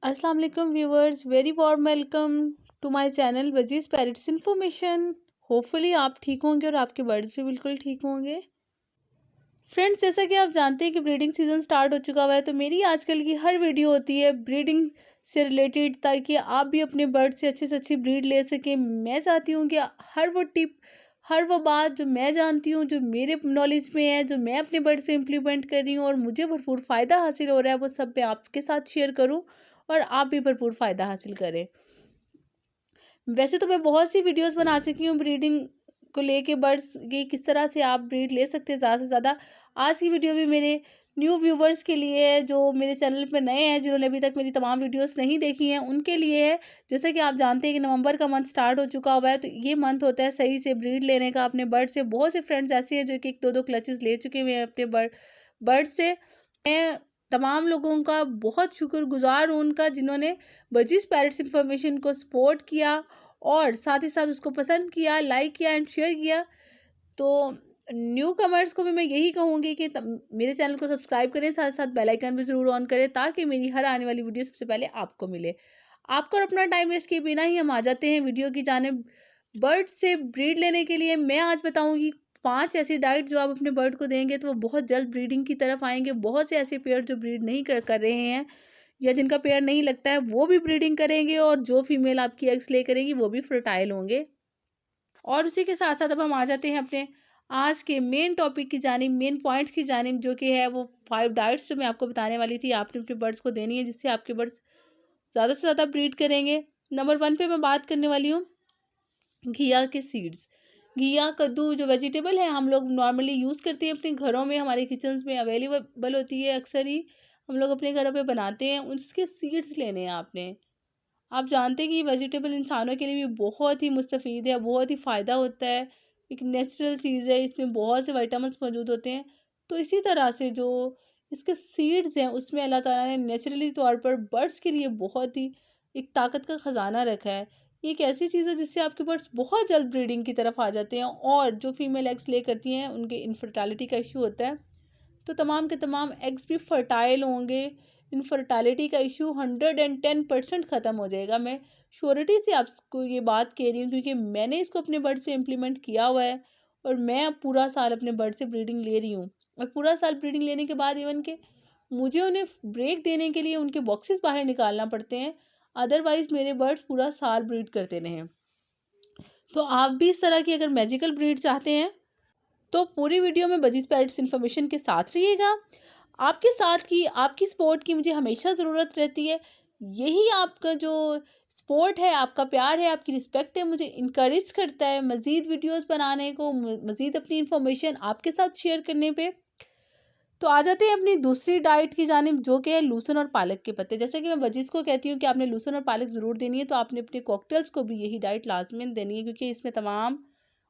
अस्सलाम वालेकुम viewers, very warm welcome to my channel Wajeez parrots information. Hopefully आप ठीक होंगे और आपके बर्ड्स भी बिल्कुल ठीक होंगे। फ्रेंड्स, जैसा कि आप जानते हैं कि ब्रीडिंग सीजन स्टार्ट हो चुका हुआ है, तो मेरी आजकल की हर वीडियो होती है ब्रीडिंग से रिलेटेड, ताकि आप भी अपने बर्ड से अच्छी ब्रीड ले सकें। मैं चाहती हूँ कि हर वो टिप, हर वो बात जो मैं जानती हूँ, जो मेरे नॉलेज में है, जो मैं अपने बर्ड्स पे इम्प्लीमेंट कर रही हूँ और मुझे भरपूर फ़ायदा हासिल हो रहा है, वो सब मैं आपके साथ शेयर करूँ और आप भी भरपूर फ़ायदा हासिल करें। वैसे तो मैं बहुत सी वीडियोस बना चुकी हूँ ब्रीडिंग को लेके, बर्ड्स की किस तरह से आप ब्रीड ले सकते हैं ज़्यादा से ज़्यादा। आज की वीडियो भी मेरे न्यू व्यूवर्स के लिए है, जो मेरे चैनल पे नए हैं, जिन्होंने अभी तक मेरी तमाम वीडियोस नहीं देखी हैं, उनके लिए है। जैसे कि आप जानते हैं कि नवंबर का मंथ स्टार्ट हो चुका हुआ है, तो ये मंथ होता है सही से ब्रीड लेने का अपने बर्ड से। बहुत से फ्रेंड्स ऐसे हैं जो कि 1-2 क्लचेस ले चुके हुए हैं अपने बर्ड से। मैं तमाम लोगों का बहुत शुक्रगुजार हूँ उनका, जिन्होंने वजीज पैरट्स इन्फॉर्मेशन को सपोर्ट किया और साथ ही साथ उसको पसंद किया, लाइक किया एंड शेयर किया। तो न्यू कमर्स को भी मैं यही कहूँगी कि मेरे चैनल को सब्सक्राइब करें, साथ साथ बेल आइकन भी ज़रूर ऑन करें, ताकि मेरी हर आने वाली वीडियो सबसे पहले आपको मिले। आपको और अपना टाइम वेस्ट किए बिना ही हम आ जाते हैं वीडियो की जानिब। बर्ड से ब्रीड लेने के लिए मैं आज बताऊंगी 5 ऐसी डाइट जो आप अपने बर्ड को देंगे तो वो बहुत जल्द ब्रीडिंग की तरफ आएंगे। बहुत से ऐसे पेयर जो ब्रीड नहीं कर रहे हैं या जिनका पेयर नहीं लगता है, वो भी ब्रीडिंग करेंगे और जो फीमेल आपकी एग्स ले करेंगी वो भी फर्टाइल होंगे। और उसी के साथ साथ अब हम आ जाते हैं अपने आज के मेन टॉपिक की जानिब, मेन पॉइंट्स की जानिब, जो कि है वो 5 डाइट्स जो मैं आपको बताने वाली थी, आपने अपने बर्ड्स को देनी है, जिससे आपके बर्ड्स ज़्यादा से ज़्यादा ब्रीड करेंगे। नंबर 1 पे मैं बात करने वाली हूँ घिया के सीड्स। घिया कद्दू जो वेजिटेबल है हम लोग नॉर्मली यूज़ करते हैं अपने घरों में, हमारे किचन्स में अवेलेबल होती है, अक्सर ही हम लोग अपने घरों पे बनाते हैं। उसके सीड्स लेने हैं आपने। आप जानते हैं कि वेजिटेबल इंसानों के लिए भी बहुत ही मुस्तफ़ीद है, बहुत ही फ़ायदा होता है, एक नेचुरल चीज़ है, इसमें बहुत से विटामिन्स मौजूद होते हैं। तो इसी तरह से जो इसके सीड्स हैं उसमें अल्लाह ताला ने नेचुरली तौर पर बर्ड्स के लिए बहुत ही एक ताकत का ख़जाना रखा है। ये एक ऐसी चीज़ है जिससे आपके बर्ड्स बहुत जल्द ब्रीडिंग की तरफ आ जाते हैं, और जो फीमेल एग्स ले करती हैं उनके इनफर्टालिटी का इशू होता है, तो तमाम के तमाम एग्स भी फर्टाइल होंगे। इनफर्टालिटी का इशू 110% ख़त्म हो जाएगा। मैं श्योरिटी से आपको ये बात कह रही हूँ, क्योंकि मैंने इसको अपने बर्ड्स पे इम्प्लीमेंट किया हुआ है और मैं अब पूरा साल अपने बर्ड से ब्रीडिंग ले रही हूँ। और पूरा साल ब्रीडिंग लेने के बाद इवन के मुझे उन्हें ब्रेक देने के लिए उनके बॉक्सेस बाहर निकालना पड़ते हैं, अदरवाइज़ मेरे बर्ड्स पूरा साल ब्रीड करते रहें। तो आप भी इस तरह की अगर मैजिकल ब्रीड चाहते हैं तो पूरी वीडियो में वजीज पैरट्स इन्फॉर्मेशन के साथ रहिएगा। आपके साथ की, आपकी सपोर्ट की मुझे हमेशा ज़रूरत रहती है। यही आपका जो सपोर्ट है, आपका प्यार है, आपकी रिस्पेक्ट है, मुझे इनकरेज करता है मज़ीद वीडियोस बनाने को, मज़ीद अपनी इन्फॉर्मेशन आपके साथ शेयर करने पे। तो आ जाते हैं अपनी दूसरी डाइट की जानिब, जो कि है लूसन और पालक के पत्ते। जैसे कि मैं वजीज़ को कहती हूँ कि आपने लूसन और पालक ज़रूर देनी है, तो आपने अपने कॉकटेल्स को भी यही डाइट लाजमन देनी है, क्योंकि इसमें तमाम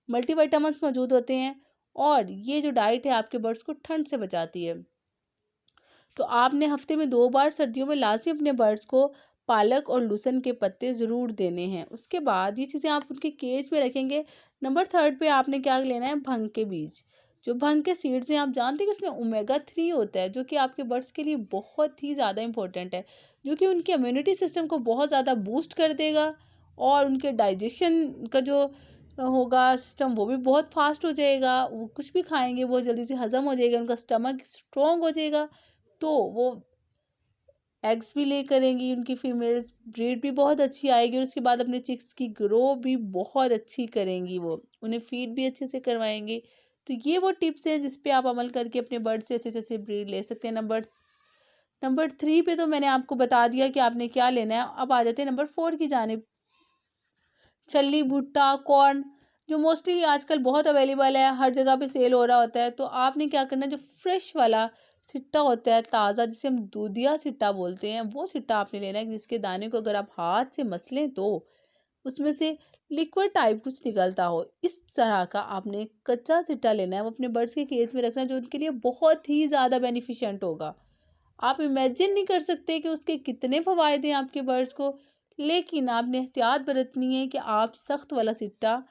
मल्टीविटामिन्स मौजूद होते हैं और ये जो डाइट है आपके बर्ड्स को ठंड से बचाती है। तो आपने हफ्ते में 2 बार सर्दियों में लाजमी अपने बर्ड्स को पालक और लूसन के पत्ते ज़रूर देने हैं। उसके बाद ये चीज़ें आप उनके केज में रखेंगे। नंबर 3 पे आपने क्या लेना है, भंग के बीज। जो भंग के सीड्स हैं, आप जानते हैं कि उसमें ओमेगा 3 होता है, जो कि आपके बर्ड्स के लिए बहुत ही ज़्यादा इंपॉर्टेंट है, जो कि उनके इम्यूनिटी सिस्टम को बहुत ज़्यादा बूस्ट कर देगा और उनके डाइजेशन का जो होगा सिस्टम वो भी बहुत फास्ट हो जाएगा। वो कुछ भी खाएंगे वो जल्दी से हज़म हो जाएगा, उनका स्टमक स्ट्रॉन्ग हो जाएगा, तो वो एग्स भी ले करेंगी, उनकी फीमेल्स ब्रीड भी बहुत अच्छी आएगी और उसके बाद अपने चिक्स की ग्रो भी बहुत अच्छी करेंगी, वो उन्हें फीड भी अच्छे से करवाएंगी। तो ये वो टिप्स हैं जिस पे आप अमल करके अपने बर्ड से अच्छे से ब्रीड ले सकते हैं। नंबर 3 पे तो मैंने आपको बता दिया कि आपने क्या लेना है। अब आ जाते हैं नंबर 4 की जानिब। छल्ली, भुट्टा, कॉर्न, जो मोस्टली आजकल बहुत अवेलेबल है, हर जगह पे सेल हो रहा होता है। तो आपने क्या करना है, जो फ्रेश वाला सिट्टा होता है ताज़ा, जिसे हम दूधिया सिट्टा बोलते हैं, वो सिट्टा आपने लेना है, जिसके दाने को अगर आप हाथ से मसलें तो उसमें से लिक्विड टाइप कुछ निकलता हो। इस तरह का आपने कच्चा सिट्टा लेना है, वो अपने बर्ड्स के केज में रखना है, जो उनके लिए बहुत ही ज़्यादा बेनिफिशियंट होगा। आप इमेजिन नहीं कर सकते कि उसके कितने फ़वायदे हैं आपके बर्ड्स को। लेकिन आपने एहतियात बरतनी है कि आप सख्त वाला सिट्टा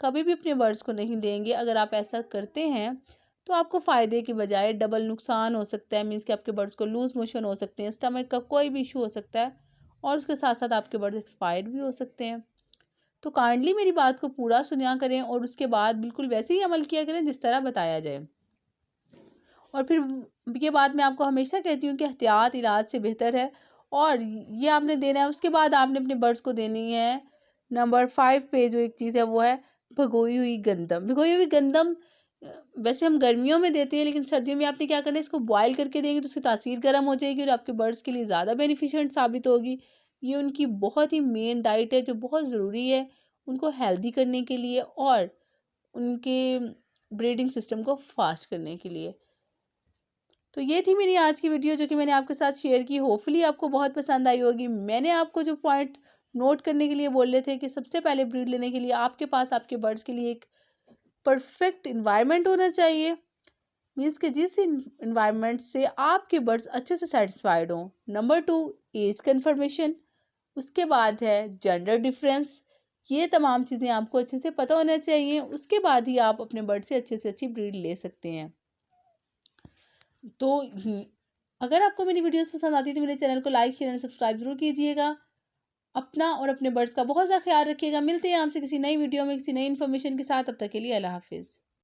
कभी भी अपने बर्ड्स को नहीं देंगे। अगर आप ऐसा करते हैं तो आपको फ़ायदे की बजाय डबल नुकसान हो सकता है। मीन्स कि आपके बर्ड्स को लूज़ मोशन हो सकते हैं, स्टमक का कोई भी इशू हो सकता है, और उसके साथ साथ आपके बर्ड्स एक्सपायर भी हो सकते हैं। तो काइंडली मेरी बात को पूरा सुना करें और उसके बाद बिल्कुल वैसे ही अमल किया करें जिस तरह बताया जाए। और फिर ये बात मैं आपको हमेशा कहती हूँ कि एहतियात इलाज से बेहतर है, और ये आपने देना है। उसके बाद आपने अपने बर्ड्स को देनी है नंबर 5 पे जो एक चीज़ है वो है भिगोई हुई गंदम। भिगोई हुई गंदम वैसे हम गर्मियों में देते हैं, लेकिन सर्दियों में आपने क्या करना है, इसको बॉयल करके देंगे तो उसकी तासीर गर्म हो जाएगी और आपके बर्ड्स के लिए ज़्यादा बेनिफिशिएंट साबित होगी। ये उनकी बहुत ही मेन डाइट है जो बहुत ज़रूरी है उनको हेल्दी करने के लिए और उनके ब्रीडिंग सिस्टम को फास्ट करने के लिए। तो ये थी मेरी आज की वीडियो जो कि मैंने आपके साथ शेयर की। होपफुली आपको बहुत पसंद आई होगी। मैंने आपको जो पॉइंट नोट करने के लिए बोले थे कि सबसे पहले ब्रीड लेने के लिए आपके पास आपके बर्ड्स के लिए एक परफेक्ट इन्वायरमेंट होना चाहिए, मीन्स कि जिस इन्वायरमेंट से आपके बर्ड्स अच्छे से सेटिस्फाइड हों। Number 2, as confirmation. उसके बाद है जेंडर डिफरेंस। ये तमाम चीज़ें आपको अच्छे से पता होना चाहिए, उसके बाद ही आप अपने बर्ड से अच्छी ब्रीड ले सकते हैं। तो अगर आपको मेरी वीडियोस पसंद आती है तो मेरे चैनल को लाइक शेयर एंड सब्सक्राइब जरूर कीजिएगा। अपना और अपने बर्ड्स का बहुत सा ख्याल रखिएगा। मिलते हैं आपसे किसी नई वीडियो में किसी नई इन्फॉर्मेशन के साथ। तब तक के लिए अल्लाह हाफिज़।